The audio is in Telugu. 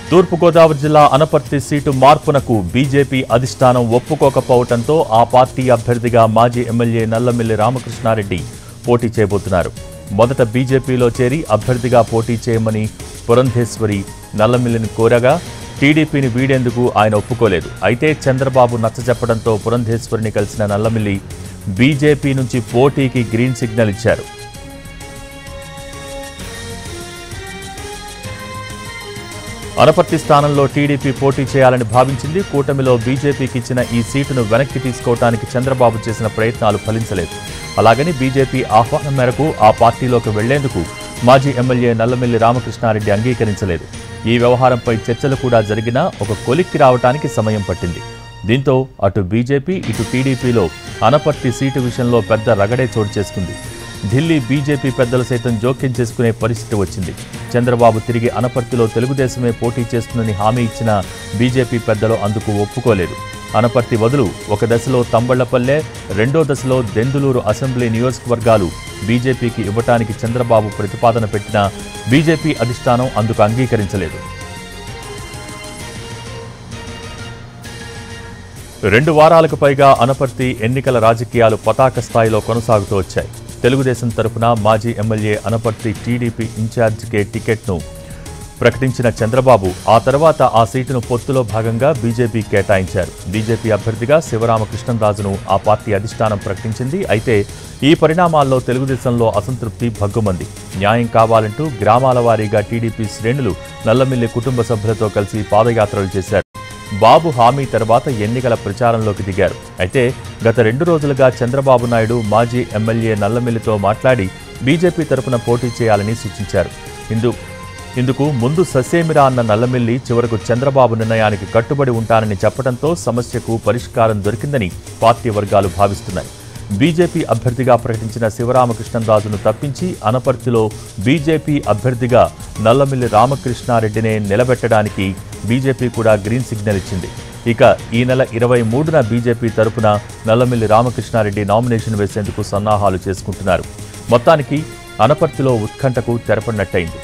తూర్పుగోదావరి జిల్లా అనపర్తి సీటు మార్పునకు బీజేపీ అధిష్టానం ఒప్పుకోకపోవడంతో ఆ పార్టీ అభ్యర్థిగా మాజీ ఎమ్మెల్యే నల్లమిల్లి రామకృష్ణారెడ్డి పోటీ చేయబోతున్నారు. మొదట బీజేపీలో చేరి అభ్యర్థిగా పోటీ చేయమని పురంధేశ్వరి నల్లమిల్లిని కోరగా టీడీపీని వీడేందుకు ఆయన ఒప్పుకోలేదు. అయితే చంద్రబాబు నచ్చజెప్పడంతో పురంధేశ్వరిని కలిసిన నల్లమిల్లి బీజేపీ నుంచి పోటీకి గ్రీన్ సిగ్నల్ ఇచ్చారు. అనపర్తి స్థానంలో టీడీపీ పోటీ చేయాలని భావించింది. కూటమిలో బీజేపీకి ఇచ్చిన ఈ సీటును వెనక్కి తీసుకోవడానికి చంద్రబాబు చేసిన ప్రయత్నాలు ఫలించలేదు. అలాగని బీజేపీ ఆహ్వానం మేరకు ఆ పార్టీలోకి వెళ్లేందుకు మాజీ ఎమ్మెల్యే నల్లమిల్లి రామకృష్ణారెడ్డి అంగీకరించలేదు. ఈ వ్యవహారంపై చర్చలు కూడా జరిగినా ఒక కొలిక్కి రావడానికి సమయం పట్టింది. దీంతో అటు బీజేపీ ఇటు టీడీపీలో అనపర్తి సీటు విషయంలో పెద్ద రగడే చోటు చేసుకుంది. ఢిల్లీ బీజేపీ పెద్దలు సైతం జోక్యం చేసుకునే పరిస్థితి వచ్చింది. చంద్రబాబు తిరిగి అనపర్తిలో తెలుగుదేశమే పోటీ చేస్తుందని హామీ ఇచ్చిన బీజేపీ పెద్దలు అందుకు ఒప్పుకోలేదు. అనపర్తి బదులు ఒక దశలో తంబళ్లపల్లె, రెండో దశలో దెందులూరు అసెంబ్లీ నియోజకవర్గాలు బీజేపీకి ఇవ్వటానికి చంద్రబాబు ప్రతిపాదన పెట్టినా బీజేపీ అధిష్టానం అందుకు అంగీకరించలేదు. 2 వారాలకు పైగా అనపర్తి ఎన్నికల రాజకీయాలు పతాక స్థాయిలో కొనసాగుతూ వచ్చాయి. తెలుగుదేశం తరఫున మాజీ ఎమ్మెల్యే అనపర్తి టీడీపీ ఇన్ఛార్జికే టికెట్ను ప్రకటించిన చంద్రబాబు ఆ తర్వాత ఆ సీటును పొత్తులో భాగంగా బీజేపీ కేటాయించారు. బీజేపీ అభ్యర్థిగా శివరామకృష్ణరాజును ఆ పార్టీ అధిష్టానం ప్రకటించింది. అయితే ఈ పరిణామాల్లో తెలుగుదేశంలో అసంతృప్తి భగ్గుమంది. న్యాయం కావాలంటూ గ్రామాల వారీగా టీడీపీ శ్రేణులు నల్లమిల్లి కుటుంబ సభ్యులతో కలిసి పాదయాత్రలు చేశారు. బాబు హామీ తర్వాత ఎన్నికల ప్రచారంలోకి దిగారు. అయితే గత 2 రోజులుగా చంద్రబాబు నాయుడు మాజీ ఎమ్మెల్యే నల్లమిల్లితో మాట్లాడి బీజేపీ తరఫున పోటీ చేయాలని సూచించారు. ఇందుకు ముందు ససేమిరా అన్న నల్లమిల్లి చివరకు చంద్రబాబు నిర్ణయానికి కట్టుబడి ఉంటానని చెప్పడంతో సమస్యకు పరిష్కారం దొరికిందని పార్టీ వర్గాలు భావిస్తున్నాయి. బీజేపీ అభ్యర్థిగా ప్రకటించిన శివరామకృష్ణరాజును తప్పించి అనపర్తిలో బీజేపీ అభ్యర్థిగా నల్లమిల్లి రామకృష్ణారెడ్డినే నిలబెట్టడానికి బీజేపీ కూడా గ్రీన్ సిగ్నల్ ఇచ్చింది. ఇక ఈ నెల 23న బీజేపీ తరపున నల్లమిల్లి రామకృష్ణారెడ్డి నామినేషన్ వేసేందుకు సన్నాహాలు చేసుకుంటున్నారు. మొత్తానికి అనపర్తిలో ఉత్కంఠకు తెరపడినట్టయింది.